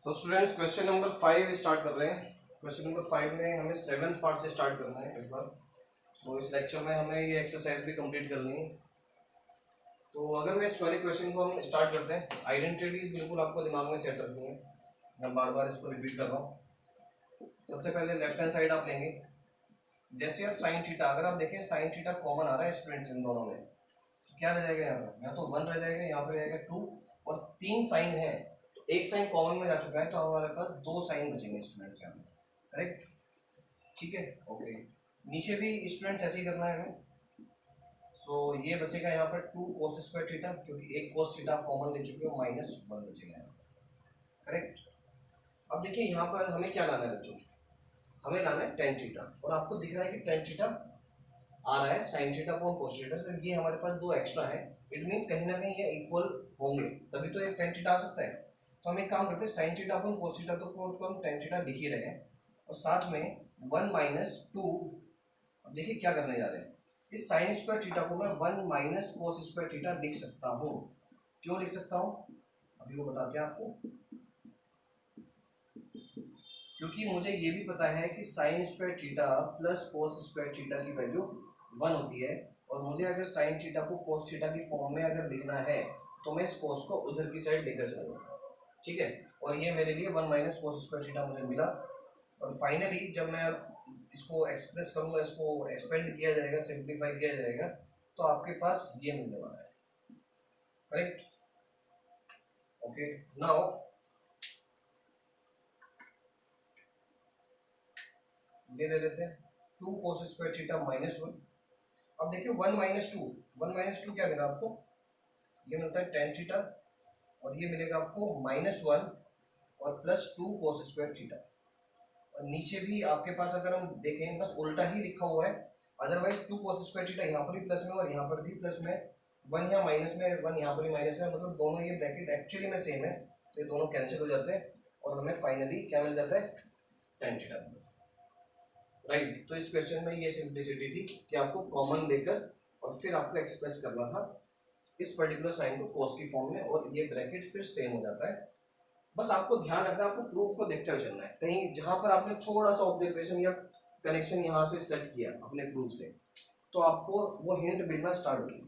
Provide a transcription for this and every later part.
तो students question number 5 start कर रहे हैं। क्वेश्चन नंबर 5 में हमें 7th पार्ट से स्टार्ट करना है इस बार। सो इस लेक्चर में हमें ये एक्सरसाइज भी कंप्लीट करनी है। तो अगर मैं इस वाले क्वेश्चन को हम स्टार्ट करते हैं, आइडेंटिटीज बिल्कुल आपको दिमाग में सेट रखनी है। मैं बार बार इसको रिपीट कर रहा हूँ। सबसे पहले लेफ्ट हैंड साइड आप लेंगे। जैसे आप साइन थीटा, अगर आप देखें साइन थीटा कॉमन आ रहा है स्टूडेंट्स इन दोनों में, तो क्या रह जाएगा यहाँ पर? या तो 1 रह जाएगा, यहाँ पर रहेगा 2, और 3 साइन है तो एक साइन कॉमन में जा चुका है, तो हमारे पास 2 साइन बचेंगे स्टूडेंट्स यहाँ पे। करेक्ट, ठीक है, ओके। नीचे भी स्टूडेंट्स ऐसे ही करना है हमें। सो ये बचेगा यहाँ पर 2 cos स्क्वायर थीटा, क्योंकि एक cos थीटा आप कॉमन ले चुके हो, -1 बचेगा यहाँ पर। करेक्ट। अब देखिए यहाँ पर हमें क्या लाना है बच्चों, हमें लाना है tan थीटा, और आपको दिख रहा है कि tan थीटा आ रहा है sin theta upon cos theta, तो ये हमारे पास 2 एक्स्ट्रा है। इट मीन्स कहीं ना कहीं ये इक्वल होंगे, तभी तो ये tan थीटा आ सकता है। तो हम एक काम करते हैं, sin theta upon cos theta तो हम tan थीटा लिख ही रहे हैं, और साथ में 1 - 2। अब देखिए क्या करने जा रहे हैं, इस साइन स्क्वायर थीटा को मैं 1 - cos स्क्वायर थीटा लिख सकता हूँ। क्यों लिख सकता हूँ अभी वो बताते हैं आपको। क्योंकि मुझे ये भी पता है कि sine square theta plus cos square theta की वैल्यू 1 होती है, और मुझे अगर साइन थीटा को cos थीटा की फॉर्म में अगर लिखना है तो मैं इस cos को उधर की साइड लेकर चलूँगा, ठीक है। और ये मेरे लिए 1 - cos स्क्वायर थीटा मुझे मिला। और फाइनली जब मैं इसको एक्सप्रेस करूँगा, इसको एक्सपेंड किया जाएगा, सिंप्लीफाई किया जाएगा, तो आपके पास ये मिलने वाला है। Correct, okay. नाउ ये ले लेते हैं 2 cos स्क्वायर थीटा -1। अब देखिए 1 - 2 क्या मिला आपको, ये मिलता है tan थीटा, और ये मिलेगा आपको -1 और +2 cos स्क्वायर थीटा। और नीचे भी आपके पास अगर हम देखें, बस उल्टा ही लिखा हुआ है, अदरवाइज 2 cos स्क्वायर थीटा यहाँ पर भी प्लस में और यहाँ पर भी प्लस में, 1 यहाँ माइनस में, 1 यहाँ पर भी माइनस में, मतलब दोनों ये ब्रैकेट एक्चुअली में सेम है, तो ये दोनों कैंसिल हो जाते हैं और हमें फाइनली क्या मिल जाता है, tan थीटा। राइट, तो इस क्वेश्चन में ये सिंप्लिसिटी थी कि आपको कॉमन लेकर और फिर आपको एक्सप्रेस करना था इस पर्टिकुलर साइन को cos की फॉर्म में, और ये ब्रैकेट फिर सेम हो जाता है। बस आपको ध्यान रखना है, आपको प्रूफ को देखते हुए चलना है। कहीं जहां पर आपने थोड़ा सा ऑब्जर्वेशन या कनेक्शन यहाँ से सेट किया अपने प्रूफ से, तो आपको वो हिंट मिलना स्टार्ट होगी।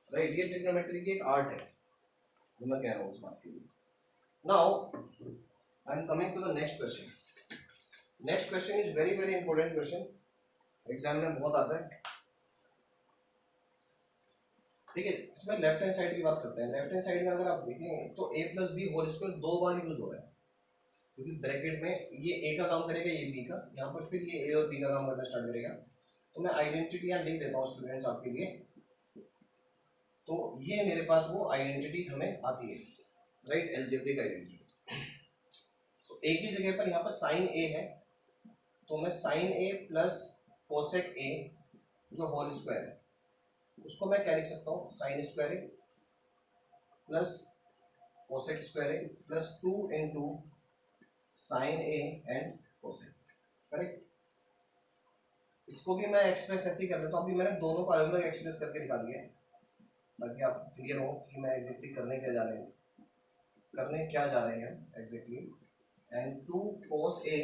राइट, ये ट्रिग्नोमेट्री की एक आर्ट है, जो मैं कह रहा हूँ उस बात के लिए। Now I am coming to the next question. Next question is very very important question, exam में बहुत आता है। ठीक है, इसमें लेफ्ट हैंड साइड की बात करते हैं। लेफ्ट हैंड साइड में अगर आप देखें तो a + b होल स्क्वायर 2 बार यूज हो रहा है, क्योंकि ब्रैकेट में ये a का काम करेगा, ये b का, यहाँ पर फिर ये a और b का काम करना स्टार्ट करेगा। तो मैं आइडेंटिटी यहाँ लिख देता हूँ स्टूडेंट्स आपके लिए। तो ये मेरे पास वो आइडेंटिटी हमें आती है, राइट, अलजेब्रिक आइडेंटिटी। तो a की जगह पर यहाँ पर साइन a है, तो मैं sine a plus cosec a जो होल स्क्वायर है, उसको मैं क्या लिख सकता हूँ, sine square A plus cosec square A plus 2 into sine A and cosec. Correct, इसको भी मैं एक्सप्रेस ऐसे ही कर लेता हूँ। अभी मैंने दोनों को अलग अलग एक्सप्रेस करके दिखा दिया है, ताकि आप क्लियर हो कि मैं एग्जैक्टली करने क्या जा रहे हैं एग्जैक्टली। एंड 2 cos a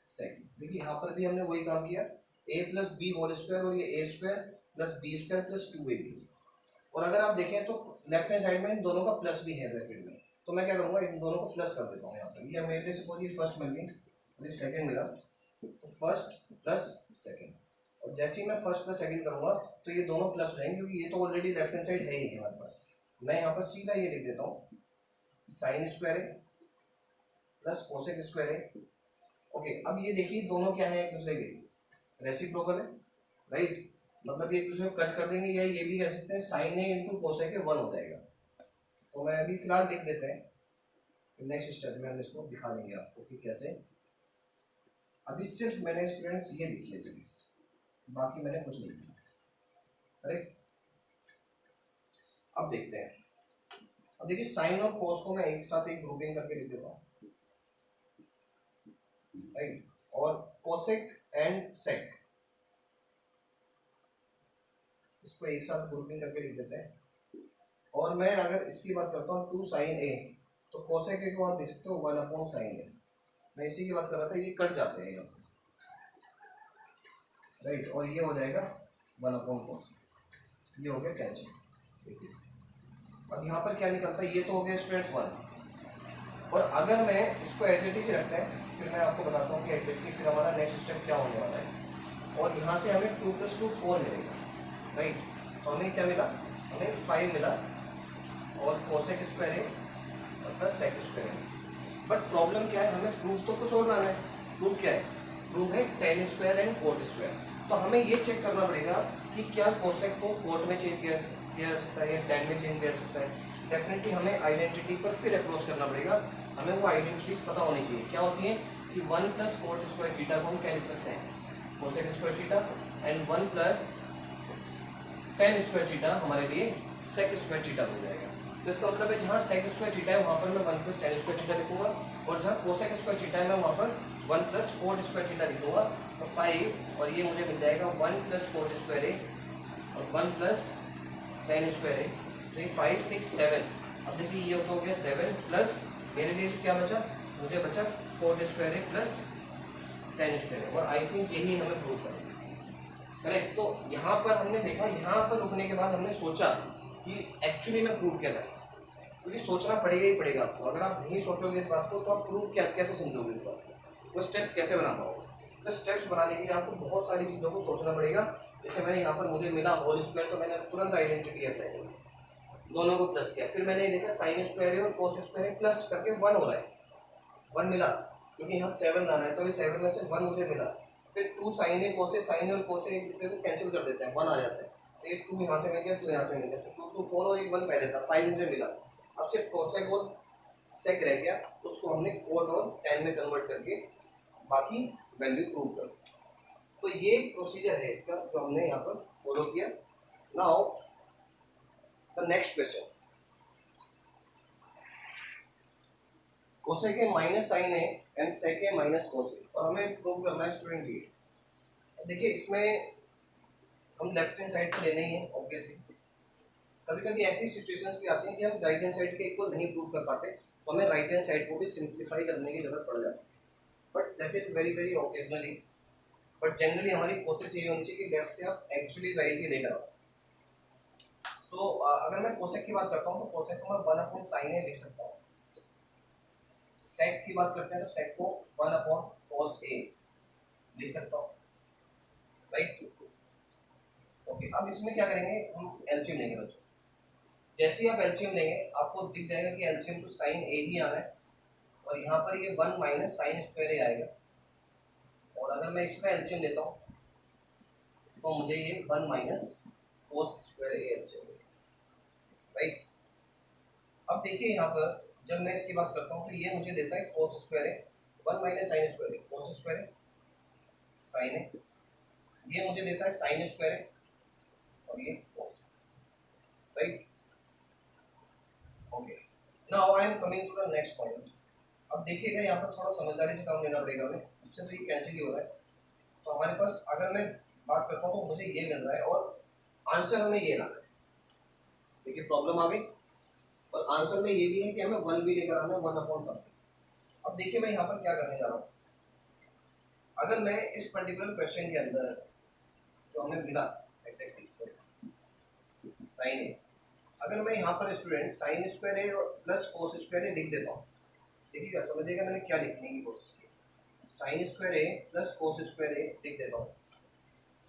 सेक। देखिए यहाँ पर भी हमने वही काम किया, a + b होल स्क्वायर, और ये a² + b² + 2ab। और अगर आप देखें तो लेफ्ट हैंड साइड में इन दोनों का प्लस भी है ब्रैकेट में, तो मैं क्या करूँगा, इन दोनों को प्लस कर देता हूँ यहाँ पर। ये मेरे लिए सपोज ये फर्स्ट मिल गई और ये सेकंड मिला, तो फर्स्ट प्लस सेकंड, और जैसे ही मैं फर्स्ट प्लस सेकंड करूँगा तो ये दोनों प्लस रहेंगे, क्योंकि ये तो ऑलरेडी लेफ्ट हैंड साइड है ही हमारे पास। मैं यहाँ पर सीधा ये लिख देता हूँ, sine square A plus cosec square A. Okay, अब ये देखिए दोनों क्या है, एक दूसरे के रेसिप्रोकल है, राइट, मतलब ये एक दूसरे को कट कर देंगे, या ये भी कह सकते हैं sine A into cosec A 1 हो जाएगा। तो मैं अभी फिलहाल लिख देते हैं, फिर नेक्स्ट स्टेप में हम इसको दिखा देंगे आपको कि कैसे। अभी सिर्फ मैंने स्टूडेंट्स ये लिखी है सीरीज, बाकी मैंने कुछ नहीं लिखा। करेक्ट, अब देखते हैं। अब देखिए साइन और कोस को मैं एक साथ एक ग्रुपिंग करके लिख देता हूँ, राइट, और कोसेक एंड सेक इसको एक साथ ग्रुपिंग करके लिख देते हैं। और मैं अगर इसकी बात करता हूँ 2 sin a तो कोसेक को आप देख सकते हो 1/sin है। मैं इसी की बात कर रहा था, ये कट जाते हैं यहाँ, राइट, और ये हो जाएगा 1/cos, ये हो गया कैंसिल। देखिए अब यहाँ पर क्या निकलता है, ये तो हो गया स्टूडेंट्स 1। और अगर मैं इसको एज इट इज रखते हैं, फिर मैं आपको बताता हूँ कि एग्जैक्टली फिर हमारा नेक्स्ट स्टेप क्या होने वाला है। और यहाँ से हमें 2 + 2 4 मिलेगा, राइट। तो हमें क्या मिला, हमें 5 मिला, और कोसेक स्क्वायर है और प्लस सेक स्क्वायर है। बट प्रॉब्लम क्या है, हमें प्रूफ तो कुछ और लाना है। प्रूफ क्या है, प्रूफ है tan square and quote square. तो हमें ये चेक करना पड़ेगा कि क्या कोसेक को कोट में चेंज किया जा सकता है या tan में चेंज किया जा सकता है। डेफिनेटली हमें आइडेंटिटी पर फिर अप्रोच करना पड़ेगा। हमें वो आइडेंटिटीज पता होनी चाहिए, क्या होती है कि 1 + कोट स्क्वायर थीटा को हम क्या लिख सकते हैं, cosec square theta, and 1 + tan square theta हमारे लिए सेक स्क्वायर थीटा हो जाएगा। तो इसका मतलब है जहाँ सेक स्क्वायर थीटा है वहाँ पर मैं 1 + tan स्क्वायर थीटा लिखूंगा, और जहाँ कोसेक स्क्वायर थीटा है मैं वहाँ पर 1 + कोट स्क्वायर थीटा लिखूंगा। तो 5 और ये मुझे मिल जाएगा 1 + कोट स्क्वायर है और 1 + tan स्क्वायर है। तो ये 5 6 7, अब देखिए ये तो हो गया 7 प्लस मेरे लिए क्या बचा, मुझे बचा कोट स्क्वायर है प्लस tan स्क्वायर है। और आई थिंक यही हमें प्रूव करेंगे, करेक्ट। तो यहाँ पर हमने देखा, यहाँ पर रुकने के बाद हमने सोचा कि एक्चुअली में प्रूफ क्या करें, क्योंकि सोचना पड़ेगा ही पड़ेगा आपको। अगर आप नहीं सोचोगे इस बात को तो आप प्रूफ क्या कैसे समझोगे इस बात को, वो स्टेप्स कैसे बना पाओगे। तो स्टेप्स बनाने के लिए आपको बहुत सारी चीज़ों को सोचना पड़ेगा। जैसे मैंने यहाँ पर मुझे मिला होल स्क्वायर, तो मैंने तुरंत आइडेंटिटी अप्लाई की, दोनों को प्लस किया। फिर मैंने देखा साइन स्क्वायर है और कोस स्क्वायर है, प्लस करके 1 हो रहा है, 1 मिला, क्योंकि यहाँ 7 लाना है, तो ये 7 में से 1 मुझे मिला। फिर 2 साइन है, कोस है, साइन और कोस एक दूसरे को कैंसिल कर देते हैं, 1 आ जाता है। तो एक 2 यहाँ से मिल गया, 2 यहाँ से मिल गया, तो 2 2 4 और एक 1 पहले था, 5 मुझे मिला। अब सिर्फ कोसेक और सेक रह गया, उसको हमने कोट और tan में कन्वर्ट करके बाकी वैल्यू प्रूव कर। तो ये प्रोसीजर है इसका जो हमने यहाँ पर फॉलो किया। Now the next question, cosec के माइनस साइन है एंड सेक के माइनस कोसेक, और हमें प्रूव करना है स्टूडेंट ये। देखिए इसमें हम लेफ्ट हैंड साइड पर लेना ही है ऑब्वियसली। कभी कभी ऐसी सिचुएशंस भी आती हैं कि हम राइट हैंड साइड के इक्वल नहीं प्रूव कर पाते, तो हमें राइट हैंड साइड को भी सिंप्लीफाई करने की जरूरत पड़ जाती है, but that is very very occasionally. But generally हमारी कोशिश ये होनी चाहिए कि लेफ्ट से आप एक्चुअली राइट ही लेकर आओ। सो अगर मैं कोसेक की बात करता हूँ तो कोसेक को मैं 1/sin a लिख सकता हूँ। सेक की बात करते हैं तो सेक को 1/cos a लिख सकता हूँ, राइट। ओके, अब इसमें क्या करेंगे, हम एलसीएम लेंगे बच्चों। जैसे ही आप एलसीएम लेंगे आपको दिख जाएगा कि एलसीएम तो साइन a ही आना है, और यहाँ पर ये 1 - sin स्क्वायर a आएगा। और अगर मैं इसमें एलसीएम लेता हूँ तो मुझे ये 1 - cos स्क्वायर a एलसीएम मिलेगा, राइट। अब देखिए यहाँ पर जब मैं इसकी बात करता हूँ तो ये मुझे देता है cos स्क्वायर है, 1 - sin स्क्वायर है, cos स्क्वायर है, साइन है। ये मुझे देता है sin स्क्वायर है और ये cos, right. Okay, now I am coming to the next point. अब देखिएगा यहाँ पर थोड़ा समझदारी से काम लेना पड़ेगा हमें, इससे तो ये कैंसिल ही हो रहा है। तो हमारे पास अगर मैं बात करता हूँ तो मुझे ये मिल रहा है और आंसर हमें ये लाना है। देखिए प्रॉब्लम आ गई, और आंसर में ये भी है कि हमें 1 भी लेकर आना है, 1/something। अब देखिए मैं यहाँ पर क्या करने जा रहा हूँ। अगर मैं इस पर्टिकुलर क्वेश्चन के अंदर जो हमें मिला एग्जैक्टली साइन है, अगर मैं यहाँ पर स्टूडेंट साइन स्क्वायर है और प्लस कोस स्क्वायर है लिख देता हूँ, देखिएगा समझिएगा मैंने क्या लिखने की कोशिश की। साइन स्क्वायर है प्लस कोस स्क्वायर है लिख देता हूँ,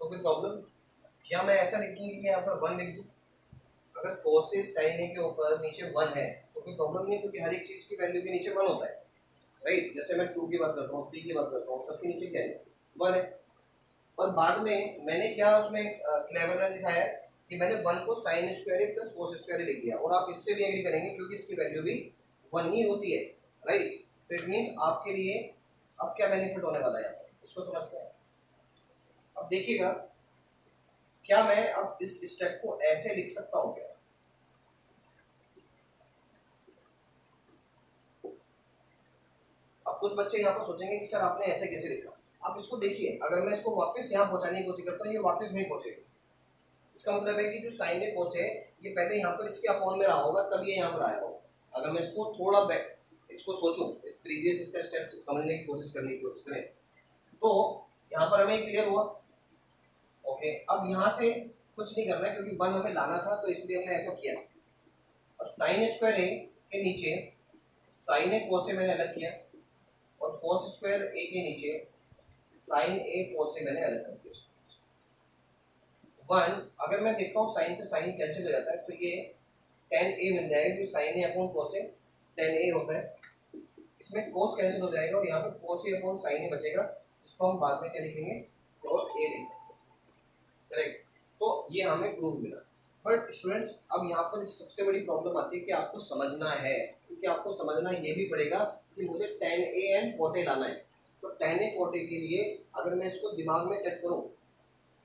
तो कोई प्रॉब्लम? क्या मैं ऐसा लिख दूँ कि यहाँ पर 1 लिख दूँ? अगर कोस साइन के ऊपर नीचे 1 है तो कोई प्रॉब्लम नहीं है, क्योंकि हर एक चीज़ की वैल्यू के नीचे 1 होता है, राइट। जैसे मैं 2 की बात करता हूँ, 3 की बात करता हूँ, सबके नीचे क्या है, 1 है। और बाद में मैंने क्या उसमें क्लेवरनेस दिखाया है कि मैंने 1 को sine square plus cos square लिख दिया, और आप इससे भी एग्री करेंगे क्योंकि इसकी वैल्यू भी 1 ही होती है, राइट। तो इट मीन्स आपके लिए अब क्या बेनिफिट होने वाला है यहाँ पर, इसको समझते हैं। अब देखिएगा क्या मैं अब इस स्टेप को ऐसे लिख सकता हूँ क्या? अब कुछ बच्चे यहाँ पर सोचेंगे कि सर आपने ऐसे कैसे लिखा। आप इसको देखिए, अगर मैं इसको वापस यहाँ पहुँचाने की कोशिश करता हूँ, ये वापस नहीं पहुँचेगी। इसका मतलब है कि जो साइन कोस है ये पहले यहाँ पर इसके अपॉन में रहा होगा, तब ये यहाँ पर आया होगा, अगर मैं इसको थोड़ा इसको सोचूं, प्रीवियस इसका स्टेप समझने की कोशिश करें, तो यहाँ पर हमें क्लियर हुआ। ओके, अब यहाँ से कुछ नहीं करना है क्योंकि 1 हमें लाना था, तो इसलिए हमने ऐसा किया। अब साइन स्क्वायर ए के नीचे साइन ए कोस से मैंने अलग किया, और कोस स्क्वायर ए के नीचे साइन ए कोस से मैंने अलग कर दिया। 1 अगर मैं देखता हूँ साइन से साइन कैंसिल हो जाता है, तो ये tan a मिल जाएगा, क्योंकि sine A upon cos A tan a होता है। इसमें कोस कैंसिल हो जाएगा और यहाँ पे कोस ए अपॉन साइन ए बचेगा, जिसको हम बाद में क्या लिखेंगे, और a लिख सकते हैं। करेक्ट, तो ये हमें प्रूफ मिला। बट स्टूडेंट्स, अब यहाँ पर सबसे बड़ी प्रॉब्लम आती है कि आपको समझना है, क्योंकि आपको समझना ये भी पड़ेगा कि मुझे tan a and cot a लाना है। तो tan a cot a के लिए अगर मैं इसको दिमाग में सेट करूँ,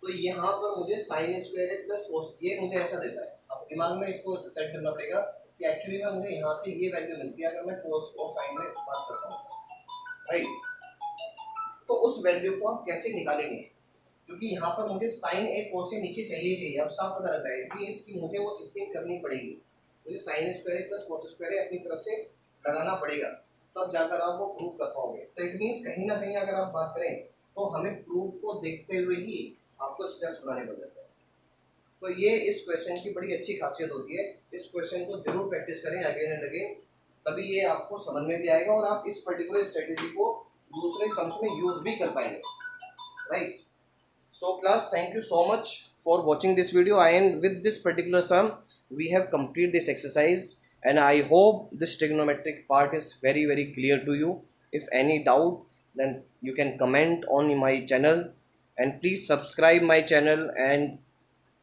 तो यहाँ पर मुझे sign square A plus cos, ये मुझे ऐसा देता है। अब दिमाग में इसको सेट करना पड़ेगा कि एक्चुअली में मुझे यहाँ से ये वैल्यू मिलती है अगर मैं कोस और साइन में बात करता हूँ, राइट। तो उस वैल्यू को आप कैसे निकालेंगे, क्योंकि यहाँ पर मुझे साइन ए कोस से नीचे चाहिए। अब साफ पता रहता है कि इसकी मुझे वो शिफ्टिंग करनी पड़ेगी, मुझे sign square A plus cos square ए अपनी तरफ से लगाना पड़ेगा, तब जाकर आप वो प्रूव कर पाओगे। तो इट मीन्स कहीं ना कहीं अगर आप बात करें तो हमें प्रूफ को देखते हुए ही आपको स्टेप्स बनाने पड़ जाते हैं। तो ये इस क्वेश्चन की बड़ी अच्छी खासियत होती है। इस क्वेश्चन को जरूर प्रैक्टिस करें अगेन एंड अगेन, तभी ये आपको समझ में भी आएगा और आप इस पर्टिकुलर स्ट्रेटेजी को दूसरे सम्स में यूज भी कर पाएंगे, right. So class, thank you so much for watching this video, and with this particular sum we have completed this exercise, and I hope this trigonometric part is very clear to you. If any doubt, then you can comment on my channel, and please subscribe my channel and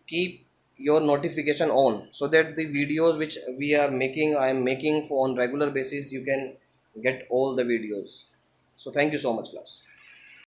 keep your notification on, so that the videos which I am making for on regular basis, you can get all the videos. So thank you so much class.